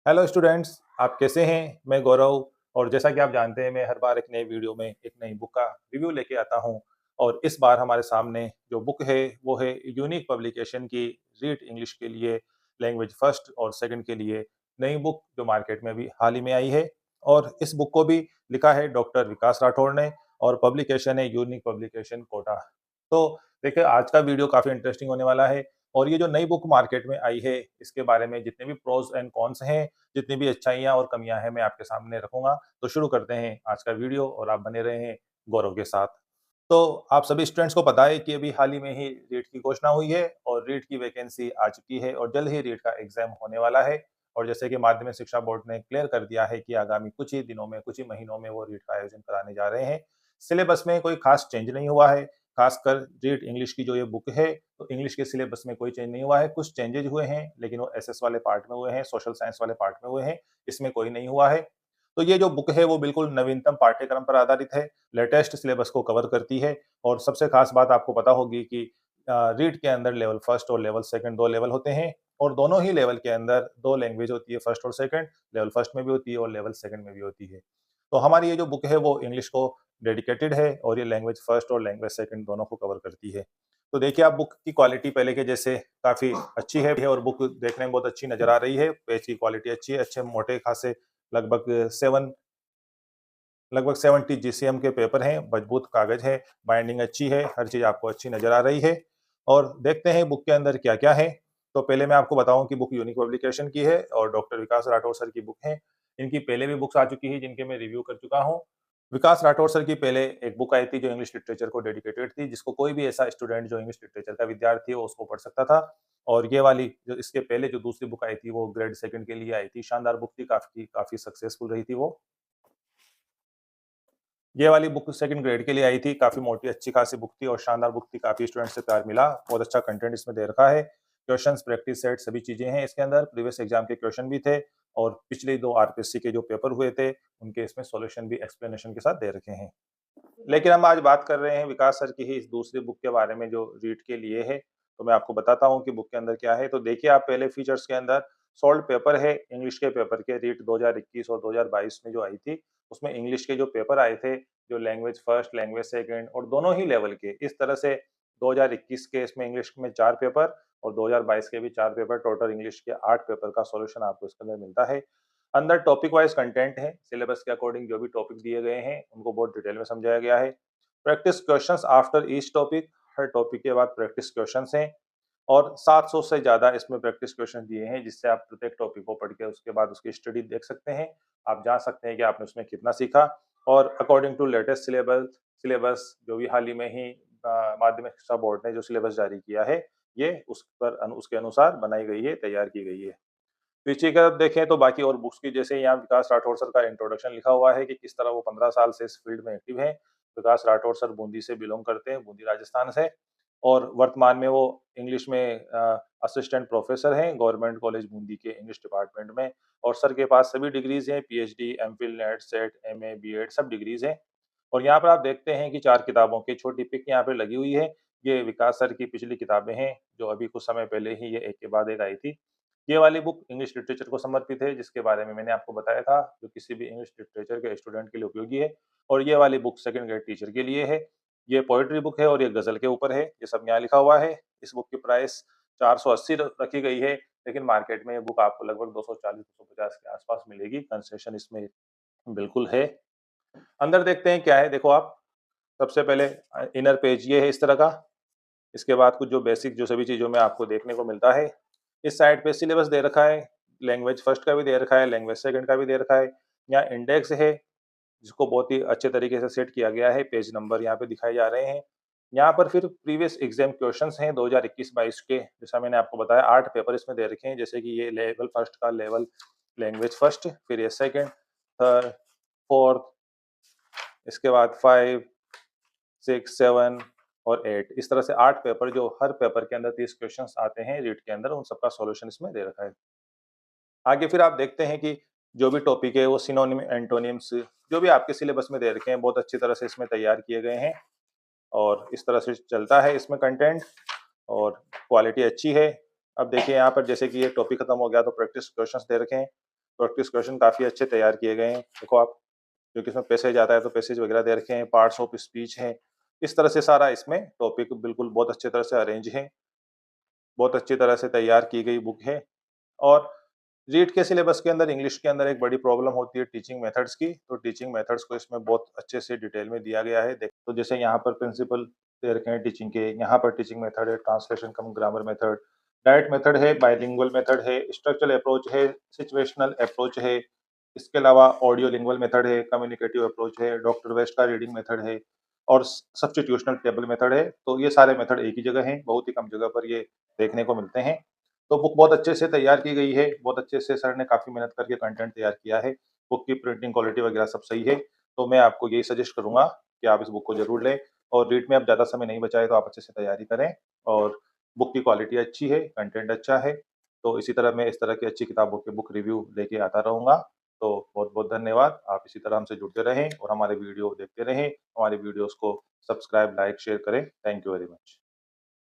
Hello students, आप कैसे हैं? मैं गौरव। और जैसा कि आप जानते हैं, मैं हर बार एक नए वीडियो में एक नई बुक का रिव्यू लेके आता हूं। और इस बार हमारे सामने जो बुक है वो है यूनिक पब्लिकेशन की रीड इंग्लिश के लिए लैंग्वेज फर्स्ट और सेकंड के लिए नई बुक जो मार्केट में भी हाल ही में आई है। और इस बुक को भी लिखा है डॉक्टर विकास राठौड़ ने और पब्लिकेशन है यूनिक पब्लिकेशन कोटा। तो देखिए, आज का वीडियो काफ़ी इंटरेस्टिंग होने वाला है। और ये जो नई बुक मार्केट में आई है, इसके बारे में जितने भी प्रोज एंड कॉन्स हैं, जितनी भी अच्छाइयाँ और कमियाँ हैं, मैं आपके सामने रखूँगा। तो शुरू करते हैं आज का वीडियो और आप बने रहें गौरव के साथ। तो आप सभी स्टूडेंट्स को पता है कि अभी हाल ही में ही रीट की घोषणा हुई है और रीट की वैकेंसी आ चुकी है और जल्द ही रीट का एग्ज़ाम होने वाला है। और जैसे कि माध्यमिक शिक्षा बोर्ड ने क्लियर कर दिया है कि आगामी कुछ ही दिनों में, कुछ ही महीनों में वो रीट का आयोजन कराने जा रहे हैं। सिलेबस में कोई खास चेंज नहीं हुआ है, खासकर रीट इंग्लिश की जो ये बुक है, तो इंग्लिश के सिलेबस में कोई चेंज नहीं हुआ है। कुछ चेंजेज हुए हैं, लेकिन वो एसएस वाले पार्ट में हुए हैं, सोशल साइंस वाले पार्ट में हुए हैं, इसमें कोई नहीं हुआ है। तो ये जो बुक है वो बिल्कुल नवीनतम पाठ्यक्रम पर आधारित है, लेटेस्ट सिलेबस को कवर करती है। और सबसे खास बात आपको पता होगी कि रीट के अंदर लेवल फर्स्ट और लेवल सेकंड 2 लेवल होते हैं और दोनों ही लेवल के अंदर 2 लैंग्वेज होती है, फर्स्ट और सेकंड। लेवल फर्स्ट में भी होती है और लेवल सेकंड में भी होती है। तो हमारी ये जो बुक है वो इंग्लिश को डेडिकेटेड है और ये लैंग्वेज फर्स्ट और लैंग्वेज सेकंड दोनों को कवर करती है। तो देखिए, आप बुक की क्वालिटी पहले के जैसे काफ़ी अच्छी है और बुक देखने में बहुत अच्छी नज़र आ रही है। पेज की क्वालिटी अच्छी है, अच्छे मोटे खासे लगभग 7 लगभग 70 जीसीएम के पेपर हैं, मजबूत कागज़ है, बाइंडिंग अच्छी है, हर चीज़ आपको अच्छी नज़र आ रही है। और देखते हैं बुक के अंदर क्या-क्या है। तो पहले मैं आपको बताऊँ कि बुक यूनिक पब्लिकेशन की है और डॉक्टर विकास राठौर सर की बुक है। इनकी पहले भी बुक्स आ चुकी है जिनके मैं रिव्यू कर चुका हूँ। विकास राठौर सर की पहले एक बुक आई थी जो इंग्लिश लिटरेचर को डेडिकेटेड थी, जिसको कोई भी ऐसा स्टूडेंट जो इंग्लिश लिटरेचर का विद्यार्थी हो उसको पढ़ सकता था। और ये वाली जो इसके पहले जो दूसरी बुक आई थी वो ग्रेड सेकंड के लिए आई थी, शानदार बुक थी, काफ़ी सक्सेसफुल रही थी वो। ये वाली बुक सेकंड ग्रेड के लिए आई थी, काफ़ी मोटी अच्छी खासी बुक थी और शानदार बुक थी, काफ़ी स्टूडेंट्स से प्यार मिला, बहुत अच्छा कंटेंट इसमें दे रखा है। क्वेश्चंस, प्रैक्टिस सेट सभी चीज़ें हैं इसके अंदर, प्रीवियस एग्जाम के क्वेश्चन भी थे और पिछले 2 आरपीएससी के जो पेपर हुए थे, उनके इसमें सॉल्यूशन भी एक्सप्लेनेशन के साथ दे रखे हैं। लेकिन हम आज बात कर रहे हैं विकास सर की ही इस दूसरी बुक के बारे में जो रीड के लिए है। तो मैं आपको बताता हूँ कि बुक के अंदर क्या है। तो देखिए, आप पहले फीचर्स के अंदर सोल्ड पेपर है, इंग्लिश के पेपर के रीट 2021 और 2022 में जो आई थी, उसमें इंग्लिश के जो पेपर आए थे, जो लैंग्वेज फर्स्ट, लैंग्वेज सेकंड और दोनों ही लेवल के, इस तरह से 2021 के इसमें इंग्लिश में 4 पेपर और 2022 के भी 4 पेपर, टोटल इंग्लिश के 8 पेपर का सॉल्यूशन आपको इसके अंदर मिलता है। अंदर टॉपिक वाइज कंटेंट है, सिलेबस के अकॉर्डिंग जो भी टॉपिक दिए गए हैं, उनको बहुत डिटेल में समझाया गया है। Practice questions after each topic, हर टॉपिक के बाद प्रैक्टिस क्वेश्चंस हैं और 700 से ज़्यादा इसमें प्रैक्टिस क्वेश्चन दिए हैं, जिससे आप प्रत्येक टॉपिक को पढ़ के उसके बाद उसकी स्टडी देख सकते हैं। आप जान सकते हैं कि आपने उसमें कितना सीखा। और according to latest syllabus syllabus जो भी हाल ही में ही माध्यमिक शिक्षा बोर्ड ने जो सिलेबस जारी किया है, ये उसके अनुसार बनाई गई है, तैयार की गई है। पीछे की तरफ देखें तो बाकी और बुक्स की जैसे यहाँ विकास राठौर सर का इंट्रोडक्शन लिखा हुआ है कि किस तरह वो 15 साल से इस फील्ड में एक्टिव हैं। विकास राठौर सर बूंदी से बिलॉन्ग करते हैं, बूंदी राजस्थान से। और वर्तमान में वो इंग्लिश में असिस्टेंट प्रोफेसर हैं गवर्नमेंट कॉलेज बूंदी के इंग्लिश डिपार्टमेंट में। और सर के पास सभी डिग्रीज हैं, PhD, MPhil, NET, SET, MA, BEd सब डिग्रीज हैं। और यहाँ पर आप देखते हैं कि 4 किताबों की छोटी पिक यहाँ पे लगी हुई है। ये विकास सर की पिछली किताबें हैं, जो अभी कुछ समय पहले ही ये एक के बाद एक आई थी। ये वाली बुक इंग्लिश लिटरेचर को समर्पित है, जिसके बारे में मैंने आपको बताया था, जो किसी भी इंग्लिश लिटरेचर के स्टूडेंट के लिए उपयोगी है। और ये वाली बुक सेकंड ग्रेड टीचर के लिए है। ये पोएट्री बुक है और ये गज़ल के ऊपर है, ये सब यहाँ लिखा हुआ है। इस बुक की प्राइस 480 र रखी गई है, लेकिन मार्केट में ये बुक आपको लगभग 240-250 के आस-पास मिलेगी, कंसेशन इसमें बिल्कुल है। अंदर देखते हैं क्या है, देखो आप, सबसे पहले इनर पेज ये है इस तरह का। इसके बाद कुछ जो बेसिक जो सभी चीज़ों में आपको देखने को मिलता है। इस साइड पे सिलेबस दे रखा है, लैंग्वेज फर्स्ट का भी दे रखा है, लैंग्वेज सेकंड का भी दे रखा है। यहाँ इंडेक्स है, जिसको बहुत ही अच्छे तरीके से सेट किया गया है, पेज नंबर यहाँ पे दिखाए जा रहे हैं। यहाँ पर फिर प्रीवियस एग्ज़ाम क्वेश्चन्स हैं 2021-22 के, जैसा मैंने आपको बताया 8 पेपर इसमें दे रखे हैं, जैसे कि ये लेवल फर्स्ट का लेवल लैंग्वेज फर्स्ट, फिर ये सेकंड, थर्ड, फोर्थ, इसके बाद 5, 6, 7 और 8, इस तरह से 8 पेपर, जो हर पेपर के अंदर 30 क्वेश्चंस आते हैं रीट के अंदर, उन सबका सॉल्यूशन इसमें दे रखा है। आगे फिर आप देखते हैं कि जो भी टॉपिक है वो सिनोनिम, एंटोनिम्स जो भी आपके सिलेबस में दे रखे हैं, बहुत अच्छी तरह से इसमें तैयार किए गए हैं और इस तरह से चलता है इसमें कंटेंट और क्वालिटी अच्छी है। अब देखिए यहाँ पर जैसे कि ये टॉपिक खत्म हो गया तो प्रैक्टिस क्वेश्चंस दे रखे हैं। प्रैक्टिस क्वेश्चन काफ़ी अच्छे तैयार किए गए हैं। देखो आप, क्योंकि इसमें पैसेज आता है तो पैसेज वगैरह दे रखे हैं, पार्ट्स ऑफ स्पीच हैं। इस तरह से सारा इसमें टॉपिक बिल्कुल बहुत अच्छी तरह से अरेंज है, बहुत अच्छी तरह से तैयार की गई बुक है। और रीट के सिलेबस के अंदर इंग्लिश के अंदर एक बड़ी प्रॉब्लम होती है टीचिंग मेथड्स की, तो टीचिंग मेथड्स को इसमें बहुत अच्छे से डिटेल में दिया गया है। देख तो जैसे यहाँ पर प्रिंसिपल दे रखे हैं टीचिंग के, यहाँ पर टीचिंग मेथड है, ट्रांसलेशन कम ग्रामर मेथड, डायरेक्ट मेथड है, बाइलिंगुअल मेथड है, स्ट्रक्चरल अप्रोच है, सिचुएशनल अप्रोच है, इसके अलावा ऑडियो लिंगुअल मेथड है, कम्युनिकेटिव अप्रोच है, डॉक्टर वेस्ट का रीडिंग मेथड है और सब्स्टिट्यूशनल टेबल मेथड है। तो ये सारे मेथड एक ही जगह हैं, बहुत ही कम जगह पर ये देखने को मिलते हैं। तो बुक बहुत अच्छे से तैयार की गई है, बहुत अच्छे से सर ने काफ़ी मेहनत करके कंटेंट तैयार किया है। बुक की प्रिंटिंग क्वालिटी वगैरह सब सही है, तो मैं आपको यही सजेस्ट करूँगा कि आप इस बुक को ज़रूर लें और रीड में अब ज़्यादा समय नहीं बचा है, तो आप अच्छे से तैयारी करें और बुक की क्वालिटी अच्छी है, कंटेंट अच्छा है, तो इसी तरह मैं इस तरह की अच्छी किताबों के बुक रिव्यू लेके आता रहूँगा। तो बहुत-बहुत धन्यवाद। आप इसी तरह हमसे जुड़ते रहें और हमारे वीडियो देखते रहें। हमारे वीडियोज़ को सब्सक्राइब, लाइक, शेयर करें। Thank you very much.